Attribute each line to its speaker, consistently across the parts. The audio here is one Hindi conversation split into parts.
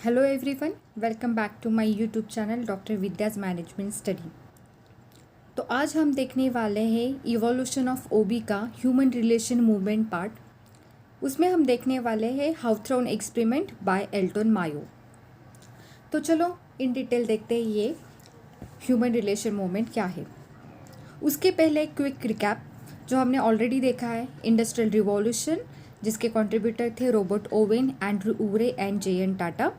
Speaker 1: Hello everyone, welcome back to my YouTube channel doctor Vidya's management study. तो आज हम देखने वाले हैं इवोल्यूशन ऑफ ओबी का ह्यूमन रिलेशन मूवमेंट पार्ट। उसमें हम देखने वाले हैं हाउथॉर्न एक्सपेरिमेंट बाय एल्टन मायो। तो चलो इन डिटेल देखते हैं ये ह्यूमन रिलेशन मूवमेंट क्या है। उसके पहले क्विक रिकैप जो हमने ऑलरेडी देखा है, इंडस्ट्रियल रिवॉल्यूशन जिसके कंट्रीब्यूटर थे रॉबर्ट ओवेन, एंड्रू उरे and JN. Tata.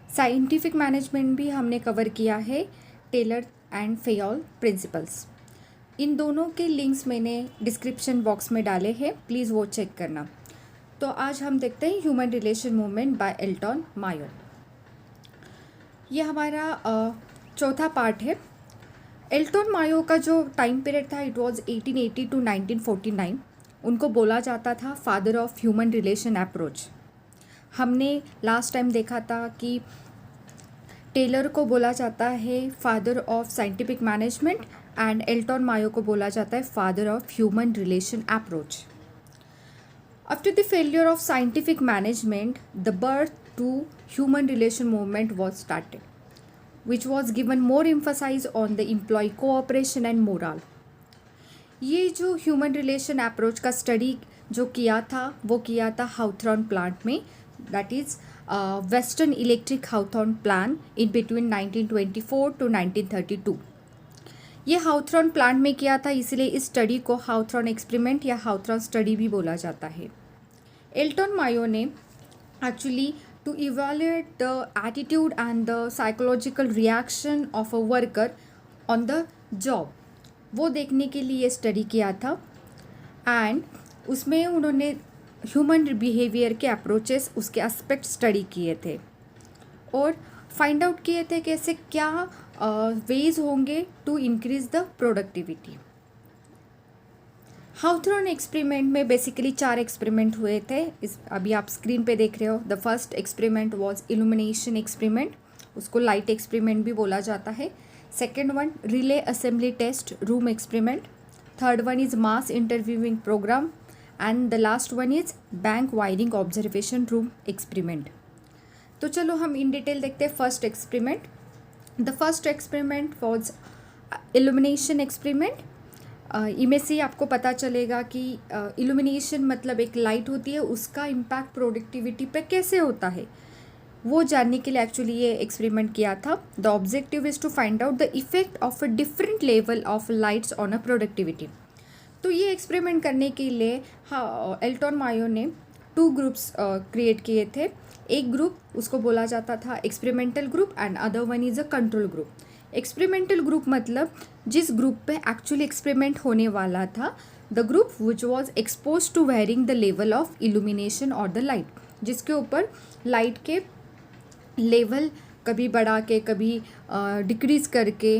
Speaker 1: Scientific management भी हमने कवर किया है, टेलर एंड फेयोल प्रिंसिपल्स। इन दोनों के लिंक्स मैंने डिस्क्रिप्शन बॉक्स में डाले हैं, प्लीज़ वो चेक करना। तो आज हम देखते हैं human relation movement by Elton Mayo. ये हमारा चौथा पार्ट है। एल्टन मायो का जो टाइम पीरियड था इट वाज 1880 टू 1949। उनको बोला जाता था father of human relation approach. हमने लास्ट टाइम देखा था कि टेलर को बोला जाता है father of scientific management and Elton Mayo को बोला जाता है father of human relation approach. After the failure of scientific management the birth to human relation movement was started which was given more emphasis on the employee cooperation and morale। ये जो ह्यूमन रिलेशन अप्रोच का स्टडी जो किया था वो किया था हाउथॉर्न प्लांट में, that is Western Electric Hawthorne plant in between 1924 to 1932। ये हाउथॉर्न प्लांट में किया था, इसलिए इस स्टडी को हाउथॉर्न एक्सपेरिमेंट या हाउथॉर्न स्टडी भी बोला जाता है। एल्टन मायो ने actually to evaluate the attitude and the psychological reaction of a worker on the job, वो देखने के लिए स्टडी किया था। एंड उसमें उन्होंने ह्यूमन बिहेवियर के अप्रोचेस, उसके एस्पेक्ट स्टडी किए थे और फाइंड आउट किए थे कैसे क्या वेज होंगे to increase the productivity. Hawthorne experiment में बेसिकली 4 एक्सपेरिमेंट हुए थे, इस अभी आप स्क्रीन पे देख रहे हो। The first experiment was illumination experiment, उसको लाइट एक्सपेरिमेंट भी बोला जाता है। Second one relay assembly test room experiment. Third one is mass interviewing program and the last one is bank wiring observation room experiment. तो चलो हम इन डिटेल देखते हैं first experiment. The first experiment was illumination experiment. Image से आपको पता चलेगा कि इल्यूमिनेशन मतलब एक लाइट होती है, उसका इम्पैक्ट प्रोडक्टिविटी पे कैसे होता है वो जानने के लिए एक्चुअली ये एक्सपेरिमेंट किया था। The objective is to find out the effect of a different level of lights on a productivity. तो ये एक्सपेरिमेंट करने के लिए एल्टन मायो ने 2 ग्रुप्स क्रिएट किए थे। एक ग्रुप उसको बोला जाता था experimental group and other one is a control group. Experimental group मतलब जिस ग्रुप पे एक्चुअली एक्सपेरिमेंट होने वाला था, the group which was expose to varying the level of illumination और द लाइट, जिसके ऊपर लाइट के लेवल कभी बढ़ा के कभी डिक्रीज करके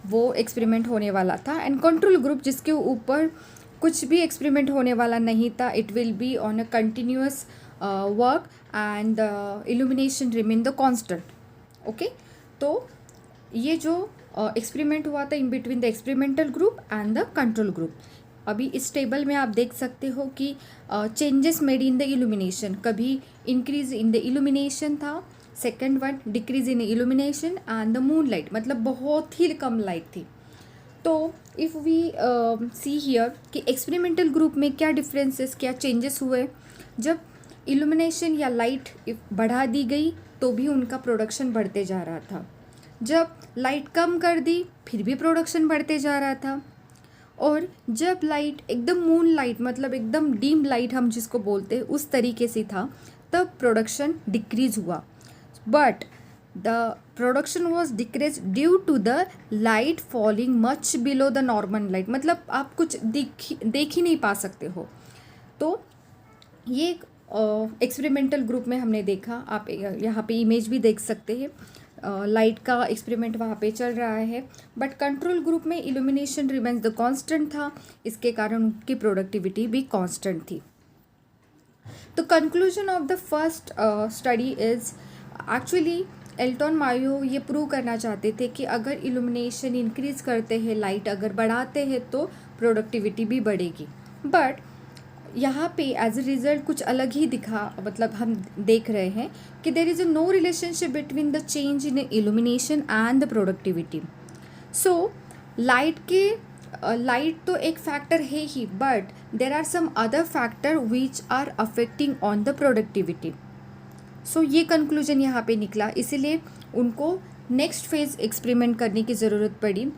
Speaker 1: वो एक्सपेरिमेंट होने वाला था। एंड कंट्रोल ग्रुप जिसके ऊपर कुछ भी एक्सपेरिमेंट होने वाला नहीं था, it will be on a continuous work and illumination remain the constant. Okay, तो ये जो एक्सपेरिमेंट हुआ था in between the experimental group and the control group. अभी इस टेबल में आप देख सकते हो कि changes made in the illumination, कभी इंक्रीज इन द इल्यूमिनेशन था, second one decrease in illumination and the moon light मतलब बहुत ही कम लाइट थी। तो इफ़ वी सी हियर कि एक्सपेरिमेंटल ग्रुप में क्या डिफरेंसेस, क्या चेंजेस हुए। जब इल्यूमिनेशन या लाइट बढ़ा दी गई तो भी उनका प्रोडक्शन बढ़ते जा रहा था, जब लाइट कम कर दी फिर भी प्रोडक्शन बढ़ते जा रहा था, और जब लाइट एकदम मून लाइट मतलब एकदम डीम लाइट हम जिसको बोलते हैं उस तरीके से था तब प्रोडक्शन डिक्रीज हुआ। But the production was decrease due to the light falling much below the normal light, मतलब आप कुछ देख ही नहीं पा सकते हो। तो ये एक्सपेरिमेंटल ग्रुप में हमने देखा, आप यहाँ पे इमेज भी देख सकते हैं, लाइट का एक्सपेरिमेंट वहाँ पे चल रहा है। बट कंट्रोल ग्रुप में इल्यूमिनेशन रिमेन्स द कांस्टेंट था, इसके कारण उनकी प्रोडक्टिविटी भी कांस्टेंट थी। तो conclusion of the first study is actually Elton Mayo ये प्रूव करना चाहते थे कि अगर इल्यूमिनेशन इंक्रीज करते हैं, लाइट अगर बढ़ाते हैं तो प्रोडक्टिविटी भी बढ़ेगी। बट यहाँ पे एज ए रिजल्ट कुछ अलग ही दिखा, मतलब हम देख रहे हैं कि there is a no relationship between the change in illumination and the productivity. So light तो एक फैक्टर है ही, but there are some other factor which are affecting on the productivity. So ये कंक्लूजन यहाँ पे निकला, इसीलिए उनको नेक्स्ट फेज एक्सपेरिमेंट करने की ज़रूरत पड़ी।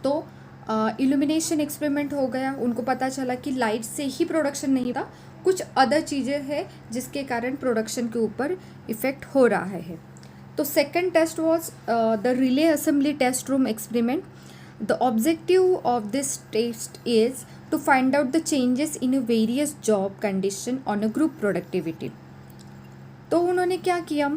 Speaker 1: तो इल्यूमिनेशन एक्सपेरिमेंट हो गया, उनको पता चला कि लाइट से ही प्रोडक्शन नहीं था, कुछ अदर चीज़ें हैं जिसके कारण प्रोडक्शन के ऊपर इफ़ेक्ट हो रहा है। तो second test was the relay assembly test room experiment. The objective of this test is to find out the changes in various job condition on a group productivity. तो उन्होंने क्या किया,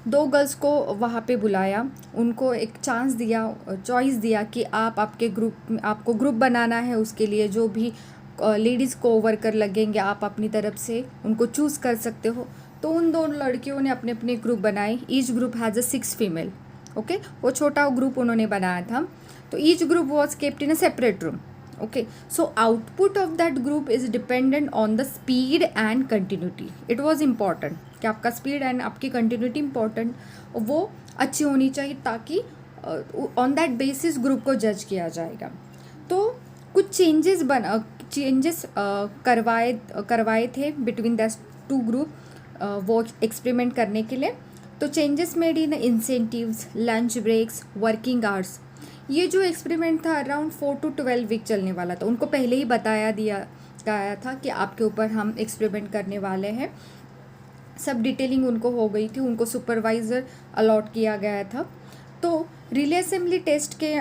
Speaker 1: 2 गर्ल्स को वहाँ पे बुलाया, उनको एक चांस दिया, चॉइस दिया कि आप आपके ग्रुप, आपको ग्रुप बनाना है, उसके लिए जो भी लेडीज़ को वर्कर लगेंगे आप अपनी तरफ से उनको चूज़ कर सकते हो। तो उन 2 लड़कियों ने अपने अपने ग्रुप बनाए। Each group has a 6 female. Okay, वो छोटा ग्रुप उन्होंने बनाया था। तो each group was kept in a separate room. Okay, so output of that group is dependent on the speed and continuity. It was important कि आपका स्पीड एंड आपकी कंटिन्यूटी इम्पॉर्टेंट, वो अच्छी होनी चाहिए, ताकि ऑन दैट बेसिस ग्रुप को जज किया जाएगा। तो कुछ चेंजेस करवाए थे बिटवीन दैट 2 ग्रुप वो एक्सपेरिमेंट करने के लिए। तो changes made in incentives, lunch breaks, working hours. ये जो एक्सपेरिमेंट था अराउंड 4 to 12 वीक चलने वाला था। उनको पहले ही बताया दिया गया था कि आपके ऊपर हम एक्सपेरिमेंट करने वाले हैं, सब डिटेलिंग उनको हो गई थी, उनको सुपरवाइज़र अलॉट किया गया था। तो रिले असेंबली टेस्ट के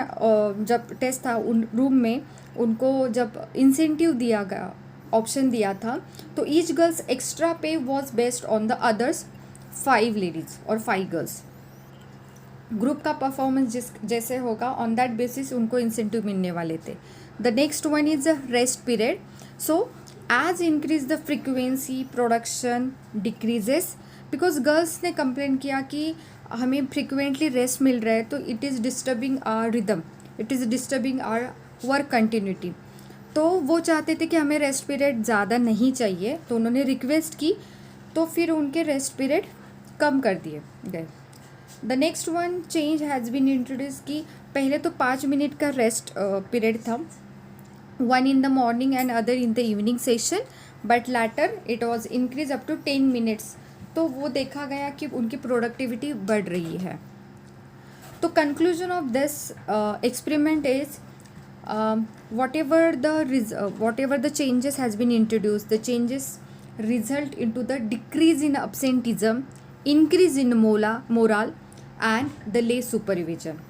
Speaker 1: जब टेस्ट था उन रूम में, उनको जब इंसेंटिव दिया गया, ऑप्शन दिया था, तो each girls extra pay was based on the others 5 ladies और 5 गर्ल्स। ग्रुप का परफॉर्मेंस जैसे होगा ऑन दैट बेसिस उनको इंसेंटिव मिलने वाले थे। The next one is the rest period. So as increase the frequency production decreases, because girls ने कंप्लेन किया कि हमें फ्रिक्वेंटली रेस्ट मिल रहा है, तो it is disturbing our rhythm, it is disturbing our work continuity. तो वो चाहते थे कि हमें रेस्ट पीरियड ज़्यादा नहीं चाहिए, तो उन्होंने रिक्वेस्ट की, तो फिर उनके रेस्ट पीरियड कम कर दिए गए। The next one change has been introduce की पहले तो 5 मिनट का रेस्ट पीरियड था, 1 in the morning and other in the evening session, but later it was increased up to 10 minutes। तो वो देखा गया कि उनकी प्रोडक्टिविटी बढ़ रही है। तो conclusion of this experiment is whatever the changes has been introduced, the changes result into the decrease in absenteeism, increase in morale and the lay supervision.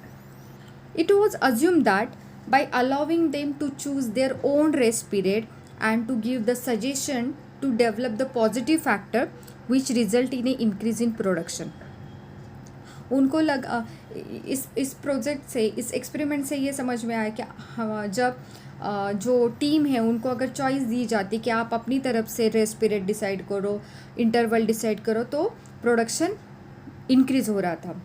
Speaker 1: It was assumed that by allowing them to choose their own rest period and to give the suggestion to develop the positive factor which result in an increase in production। उनको लगा इस प्रोजेक्ट से, इस एक्सपेरिमेंट से ये समझ में आया कि जब जो टीम है उनको अगर चॉइस दी जाती कि आप अपनी तरफ से रेस्ट पीरियड डिसाइड करो, इंटरवल डिसाइड करो, तो प्रोडक्शन इंक्रीज हो रहा था।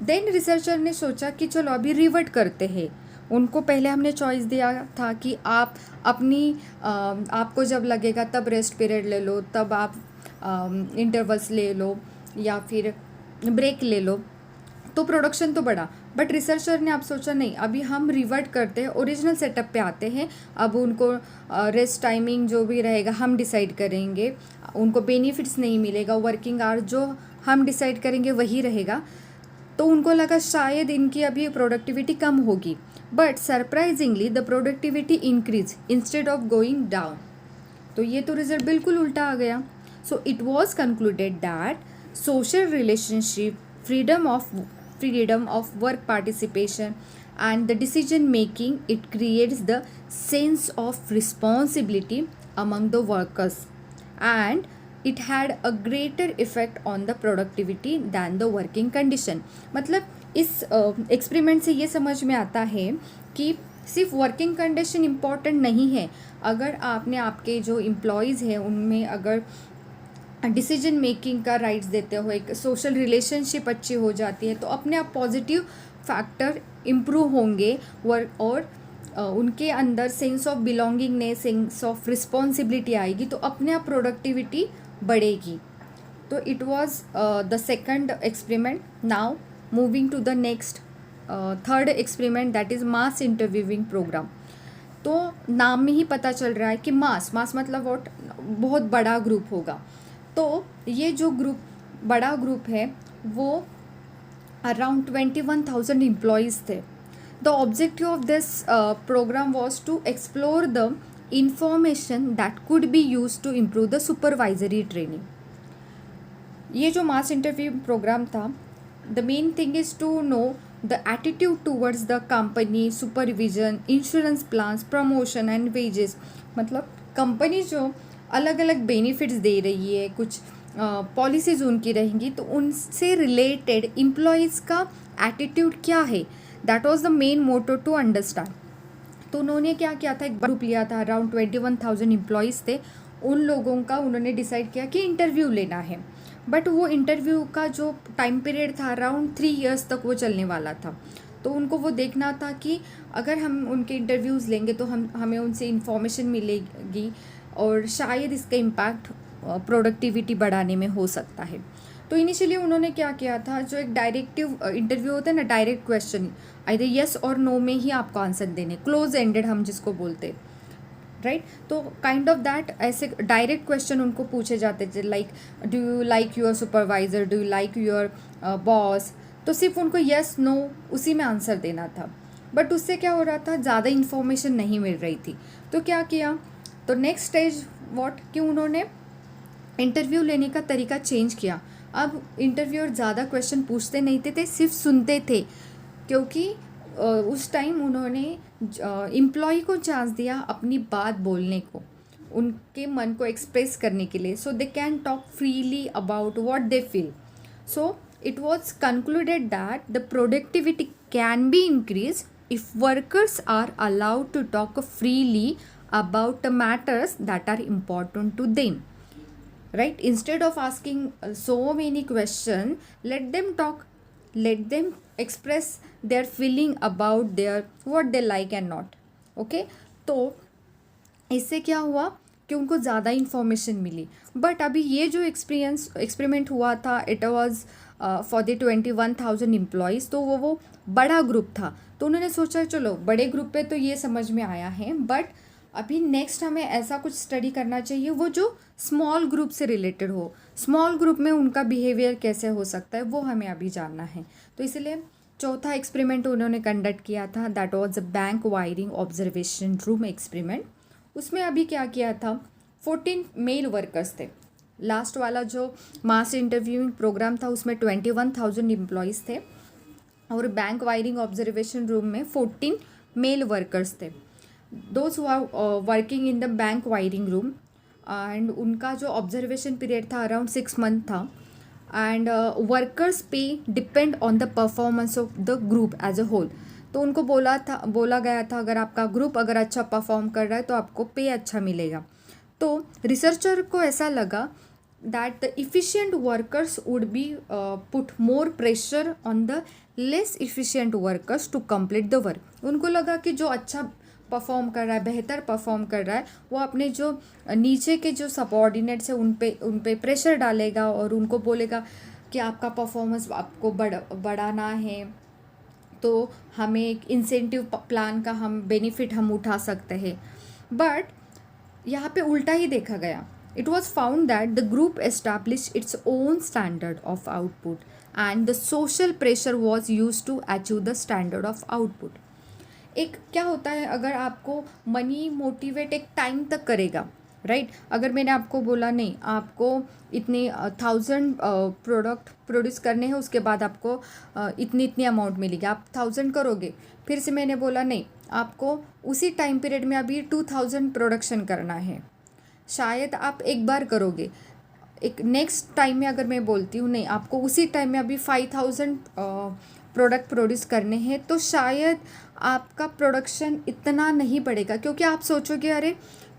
Speaker 1: देन रिसर्चर ने सोचा कि चलो अभी रिवर्ट करते हैं। उनको पहले हमने चॉइस दिया था कि आप अपनी आपको जब लगेगा तब रेस्ट पीरियड ले लो, तब आप इंटरवल्स ले लो या फिर ब्रेक ले लो, तो प्रोडक्शन तो बढ़ा। बट रिसर्चर ने अब सोचा नहीं, अभी हम रिवर्ट करते हैं, ओरिजिनल सेटअप पे आते हैं। अब उनको रेस्ट टाइमिंग जो भी रहेगा हम डिसाइड करेंगे, उनको बेनिफिट्स नहीं मिलेगा, वर्किंग आवर जो हम डिसाइड करेंगे वही रहेगा। तो उनको लगा शायद इनकी अभी प्रोडक्टिविटी कम होगी, but surprisingly the productivity increase instead of going down. तो ये तो रिजल्ट बिल्कुल उल्टा आ गया। So it was concluded that social relationship, freedom of work participation and the decision making, it creates the sense of responsibility among the workers and it had a greater effect on the productivity than the working condition। मतलब इस एक्सपेरिमेंट से ये समझ में आता है कि सिर्फ वर्किंग कंडीशन इम्पॉर्टेंट नहीं है। अगर आपने आपके जो एम्प्लॉयज़ हैं उनमें अगर डिसीजन मेकिंग का राइट्स देते हो, एक सोशल रिलेशनशिप अच्छी हो जाती है, तो अपने आप पॉजिटिव फैक्टर इम्प्रूव होंगे और उनके अंदर sense of belongingness, sense of responsibility आएगी तो अपने आप प्रोडक्टिविटी बढ़ेगी. तो it was the second experiment. Now moving to the next third experiment, that is mass interviewing program. तो नाम में ही पता चल रहा है कि मास मतलब वॉट, बहुत बड़ा ग्रुप होगा. तो ये जो ग्रुप, बड़ा ग्रुप है, वो अराउंड 21,000 एम्प्लॉयज़ थे. The objective of this program was to explore the information that could be use to improve the supervisory training. ये जो मास इंटरव्यू प्रोग्राम था, the main thing is to know the attitude towards the company, supervision, insurance plans, promotion and wages. मतलब कंपनी जो अलग अलग बेनिफिट्स दे रही है, कुछ पॉलिसीज़ उनकी रहेंगी, तो उनसे रिलेटेड एम्प्लॉयज़ का एटीट्यूड क्या है, that was the main motto to understand. तो उन्होंने क्या किया था, एक ग्रुप लिया था, अराउंड 21,000 एम्प्लॉयज़ थे. उन लोगों का उन्होंने डिसाइड किया कि इंटरव्यू लेना है. बट वो इंटरव्यू का जो टाइम पीरियड था, अराउंड 3 इयर्स तक वो चलने वाला था. तो उनको वो देखना था कि अगर हम उनके इंटरव्यूज़ लेंगे तो हमें उनसे इंफॉर्मेशन मिलेगी और शायद इसका इम्पैक्ट प्रोडक्टिविटी बढ़ाने में हो सकता है. तो इनिशियली उन्होंने क्या किया था, जो एक डायरेक्टिव इंटरव्यू होता है ना, डायरेक्ट क्वेश्चन, आइदर यस और नो में ही आपको आंसर देने, क्लोज एंडेड हम जिसको बोलते हैं, राइट. तो काइंड ऑफ दैट, ऐसे डायरेक्ट क्वेश्चन उनको पूछे जाते थे, like do you like your supervisor, do you like your boss. तो सिर्फ उनको यस नो उसी में आंसर देना था. बट उससे क्या हो रहा था, ज़्यादा इन्फॉर्मेशन नहीं मिल रही थी. तो क्या किया, तो नेक्स्ट स्टेज व्हाट, कि उन्होंने इंटरव्यू लेने का तरीका चेंज किया. अब इंटरव्यूअर ज़्यादा क्वेश्चन पूछते नहीं थे, सिर्फ सुनते थे. क्योंकि उस टाइम उन्होंने एम्प्लॉय को चांस दिया अपनी बात बोलने को, उनके मन को एक्सप्रेस करने के लिए, so they can talk freely about what they feel. So it was concluded that the productivity can be increased if workers are allowed to talk freely about the matters that are important to them, right. Instead of asking so many questions, let them talk, let them express their feeling about their what they like and not. okay. तो इससे क्या हुआ कि उनको ज़्यादा इन्फॉर्मेशन मिली. बट अभी ये जो एक्सपेरिमेंट हुआ था, it was for the 21,000 employees. तो वो बड़ा ग्रुप था. तो उन्होंने सोचा चलो बड़े ग्रुप पे तो ये समझ में आया है, बट अभी नेक्स्ट हमें ऐसा कुछ स्टडी करना चाहिए वो जो स्मॉल ग्रुप से रिलेटेड हो. स्मॉल ग्रुप में उनका बिहेवियर कैसे हो सकता है वो हमें अभी जानना है. तो इसलिए चौथा एक्सपेरिमेंट उन्होंने कंडक्ट किया था, that was a bank wiring observation room experiment. उसमें अभी क्या किया था, 14 मेल वर्कर्स थे. लास्ट वाला जो मास इंटरव्यूइंग प्रोग्राम था उसमें 21,000 एम्प्लॉयज़ थे और बैंक वायरिंग ऑब्जर्वेशन रूम में 14 मेल वर्कर्स थे. Those who are working in the bank wiring room, and उनका जो ऑब्जर्वेशन पीरियड था अराउंड 6 मंथ था. And workers pay depend on the performance of the group as a whole. तो उनको बोला गया था अगर आपका ग्रुप अगर अच्छा परफॉर्म कर रहा है तो आपको पे अच्छा मिलेगा. तो रिसर्चर को ऐसा लगा that the efficient workers would be put more pressure on the less efficient workers to complete the work. उनको लगा कि जो अच्छा परफॉर्म कर रहा है, बेहतर परफॉर्म कर रहा है, वो अपने जो नीचे के जो सबऑर्डिनेट्स हैं उन पे प्रेशर डालेगा और उनको बोलेगा कि आपका परफॉर्मेंस आपको बढ़ाना है, तो हमें एक इंसेंटिव प्लान का हम बेनिफिट हम उठा सकते हैं. बट यहाँ पे उल्टा ही देखा गया. It was found that the group establish its own standard of output and the social pressure was use to achieve the standard of output. एक क्या होता है, अगर आपको मनी मोटिवेट एक टाइम तक करेगा, राइट. अगर मैंने आपको बोला नहीं आपको इतने 1000 प्रोडक्ट प्रोड्यूस करने हैं, उसके बाद आपको इतनी अमाउंट मिलेगी, आप 1000 करोगे. फिर से मैंने बोला नहीं आपको उसी टाइम पीरियड में अभी 2000 प्रोडक्शन करना है, शायद आप एक बार करोगे. एक नेक्स्ट टाइम में अगर मैं बोलती हूँ नहीं आपको उसी टाइम में अभी 5000 प्रोडक्ट प्रोड्यूस करने हैं, तो शायद आपका प्रोडक्शन इतना नहीं बढ़ेगा, क्योंकि आप सोचोगे अरे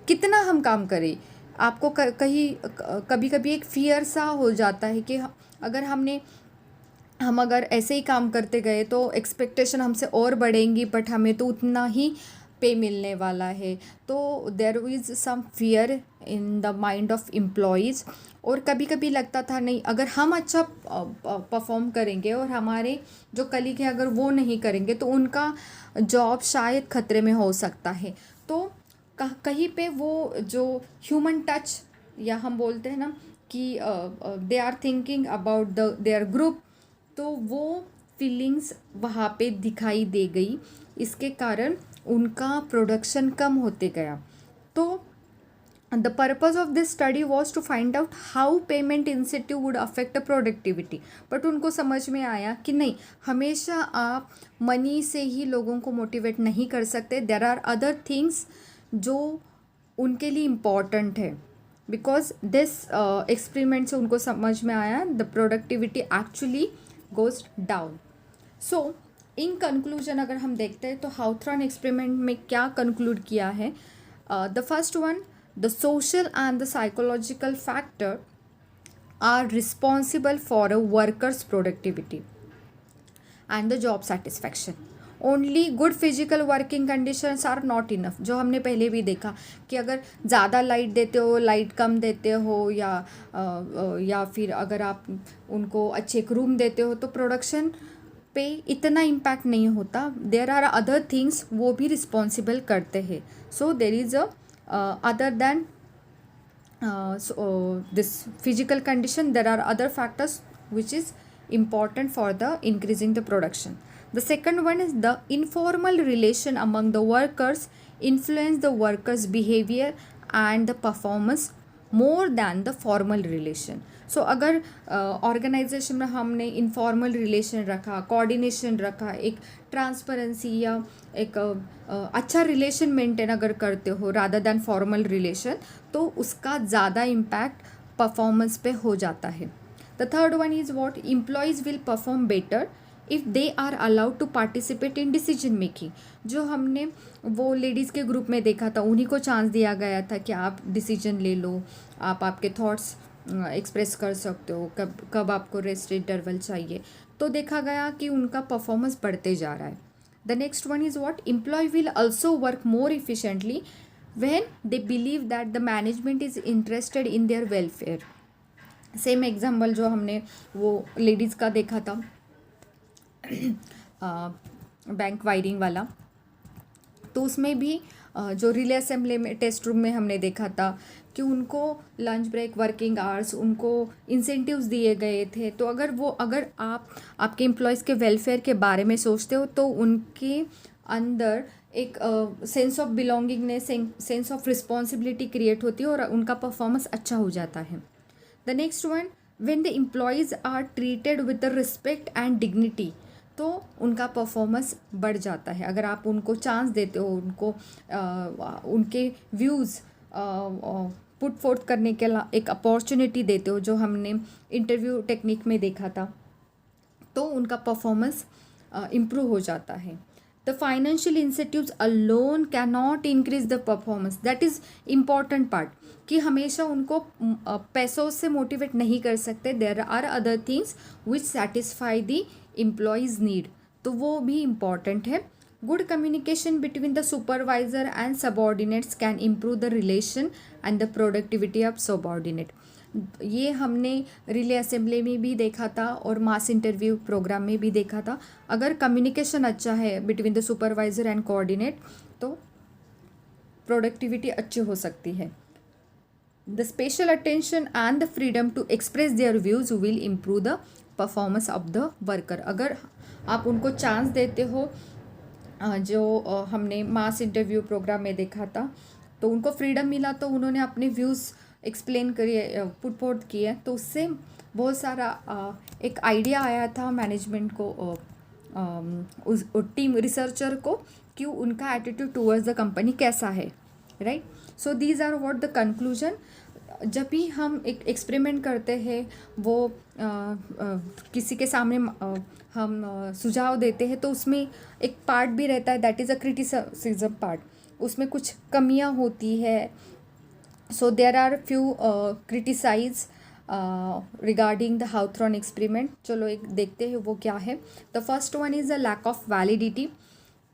Speaker 1: कितना हम काम करें. आपको कभी कभी एक फियर सा हो जाता है कि अगर हम अगर ऐसे ही काम करते गए तो एक्सपेक्टेशन हमसे और बढ़ेंगी, बट हमें तो उतना ही पे मिलने वाला है, तो there is some fear in the mind of employees. और कभी कभी लगता था नहीं, अगर हम अच्छा परफॉर्म करेंगे और हमारे जो कलीग हैं अगर वो नहीं करेंगे तो उनका जॉब शायद खतरे में हो सकता है। तो कहीं पे वो जो ह्यूमन टच, या हम बोलते हैं ना कि they are thinking about the their group, तो वो फीलिंग्स वहाँ पे दिखाई दे गई। इसके कारण उनका प्रोडक्शन कम होते गया। तो the purpose of this study was to find out how payment incentive would affect productivity. But उनको समझ में आया कि नहीं, हमेशा आप मनी से ही लोगों को मोटिवेट नहीं कर सकते, देर आर अदर थिंग्स जो उनके लिए इम्पॉर्टेंट है। बिकॉज दिस एक्सपेरिमेंट से उनको समझ में आया the productivity actually goes down. So in conclusion अगर हम देखते हैं तो हाउथॉर्न एक्सपेरिमेंट में क्या कंक्लूड किया है, the first one, the social and the psychological factor are responsible for a workers productivity and the job satisfaction. Only good physical working conditions are not enough. जो हमने पहले भी देखा कि अगर ज़्यादा लाइट देते हो, लाइट कम देते हो, या फिर अगर आप उनको अच्छे एक रूम देते हो तो प्रोडक्शन पे इतना इम्पैक्ट नहीं होता। देर आर अदर थिंग्स वो भी रिस्पॉन्सिबल करते हैं। So there is a other than this physical condition, there are other factors which is important for the increasing the production. The second one is the informal relation among the workers influence the workers behavior and the performance more than the formal relation. सो अगर ऑर्गेनाइजेशन में हमने इनफॉर्मल रिलेशन रखा, कोऑर्डिनेशन रखा, एक ट्रांसपेरेंसी या एक अच्छा रिलेशन मेंटेन अगर करते हो रादर दैन फॉर्मल रिलेशन, तो उसका ज़्यादा इम्पैक्ट परफॉर्मेंस पे हो जाता है। The third one is what, employees will perform better if they are allowed to participate in decision making. जो हमने वो लेडीज़ के ग्रुप में देखा था, उन्हीं को चांस दिया गया था कि आप डिसीजन ले लो, आप आपके थॉट्स एक्सप्रेस कर सकते हो, कब कब आपको रेस्ट इंटरवल चाहिए, तो देखा गया कि उनका परफॉर्मेंस बढ़ते जा रहा है। The next one is what, employee will also work more efficiently when they believe that the management is interested in their welfare. Same example जो हमने वो लेडीज़ का देखा था बैंक वायरिंग वाला, तो उसमें भी जो रिले असेंबली में टेस्ट रूम में हमने देखा था कि उनको लंच ब्रेक, वर्किंग आवर्स, उनको इंसेंटिव्स दिए गए थे। तो अगर आप आपके एम्प्लॉयज़ के वेलफेयर के बारे में सोचते हो तो उनके अंदर एक sense of belongingness, sense of responsibility create होती है और उनका परफॉर्मेंस अच्छा हो जाता है। The next one, when the employees are treated with the respect and dignity, तो उनका परफॉर्मेंस बढ़ जाता है। अगर आप उनको चांस देते हो, उनको उनके व्यूज़ पुट फोर्थ करने के एक अपॉर्चुनिटी देते हो, जो हमने इंटरव्यू टेक्निक में देखा था, तो उनका परफॉर्मेंस इम्प्रूव हो जाता है। The financial incentives alone can not increase the performance, that is important part, कि हमेशा उनको पैसों से मोटिवेट नहीं कर सकते। There are other things which satisfy the employees need, तो वो भी इम्पॉर्टेंट है। Good communication between the supervisor and subordinates can improve the relation and the productivity of subordinate. ये हमने रिले असेंबली में भी देखा था और मास इंटरव्यू प्रोग्राम में भी देखा था। अगर कम्युनिकेशन अच्छा है between the supervisor and coordinate, तो प्रोडक्टिविटी अच्छी हो सकती है। The special attention and the freedom to express their views will improve the performance of the worker. अगर आप उनको चांस देते हो, जो हमने मास इंटरव्यू प्रोग्राम में देखा था, तो उनको फ्रीडम मिला, तो उन्होंने अपने व्यूज़ एक्सप्लेन करिए, पुट फोर्थ किए, तो उससे बहुत सारा एक आइडिया आया था मैनेजमेंट को, उस टीम रिसर्चर को, कि उनका एटीट्यूड टूवर्ड्स द कंपनी कैसा है, right. So these are what the conclusion. जब भी हम एक एक्सपेरिमेंट करते हैं, वो किसी के सामने हम सुझाव देते हैं, तो उसमें एक पार्ट भी रहता है, that is a criticism part. उसमें कुछ कमियां होती है। So there are few criticize regarding the Hawthorne experiment. चलो एक देखते हैं वो क्या है। The first one is the lack of validity.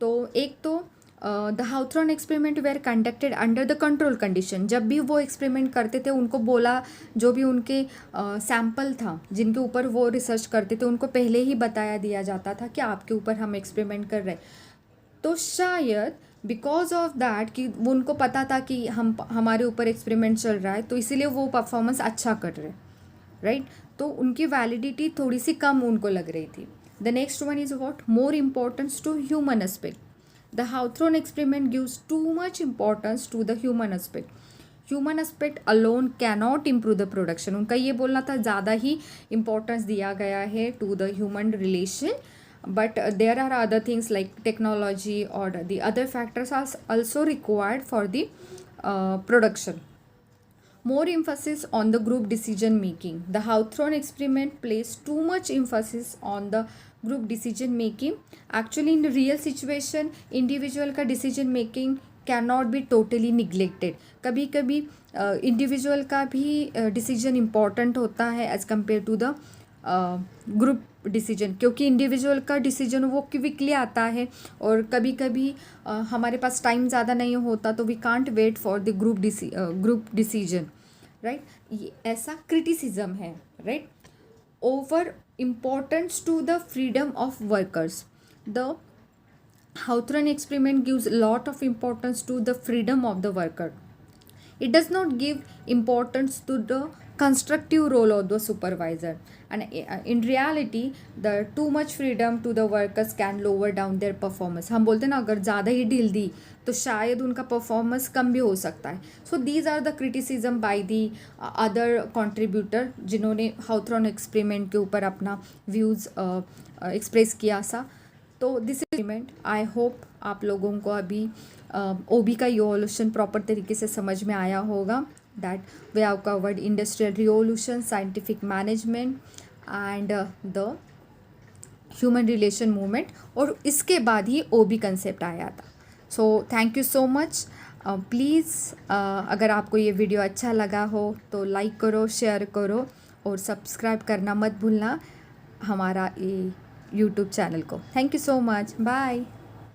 Speaker 1: तो एक तो the Hawthorne experiment were conducted under the control condition. जब भी वो एक्सपेरिमेंट करते थे उनको बोला, जो भी उनके सैम्पल था जिनके ऊपर वो रिसर्च करते थे उनको पहले ही बताया दिया जाता था कि आपके ऊपर हम एक्सपेरिमेंट कर रहे हैं। तो शायद बिकॉज ऑफ दैट कि वो उनको पता था कि हमारे ऊपर एक्सपेरिमेंट चल रहा है, तो इसीलिए वो परफॉर्मेंस अच्छा कर रहे, राइट। तो उनकी वैलिडिटी थोड़ी सी कम उनको लग रही थी। The next one is what, more importance to human aspect. The Hawthorne experiment gives too much importance to the human aspect. Human aspect alone cannot improve the production. उनका ये बोलना था ज़्यादा ही इम्पोर्टेंस दिया गया है to the human relation, but there are other things like technology or the other factors are also required for the production. More emphasis on the group decision making. The Hawthorne experiment placed too much emphasis on the group decision making. Actually in the real situation individual का decision making cannot be totally neglected. कभी कभी इंडिविजुअल का भी डिसीजन इम्पॉर्टेंट होता है as compare to the group decision, क्योंकि इंडिविजुअल का डिसीजन वो क्विकली आता है और कभी कभी हमारे पास टाइम ज़्यादा नहीं होता, तो we can't wait for the group decision, right. ये ऐसा क्रिटिसिज्म है, right. Over importance to the freedom of workers. The Hawthorne experiment gives a lot of importance to the freedom of the worker. It does not give importance to the constructive role of the supervisor, and in reality the too much freedom to the workers can lower down their performance. हम बोलते हैं ना, अगर ज़्यादा ही ढील दी तो शायद उनका परफॉर्मेंस कम भी हो सकता है। So these are the criticism by the other contributor जिन्होंने हाउथ्रॉन एक्सपेरिमेंट के ऊपर अपना व्यूज़ एक्सप्रेस किया सा। तो दिस एक्सपेरिमेंट आई होप आप लोगों को अभी ओबी का इवोल्यूशन प्रॉपर तरीके से समझ में आया होगा। That we have covered industrial revolution, scientific management and the human relation movement, और इसके बाद ही ओबी कंसेप्ट आया था। So thank you so much. Please अगर आपको ये वीडियो अच्छा लगा हो तो लाइक करो, शेयर करो और सब्सक्राइब करना मत भूलना हमारा ये यूट्यूब चैनल को। Thank you so much, bye.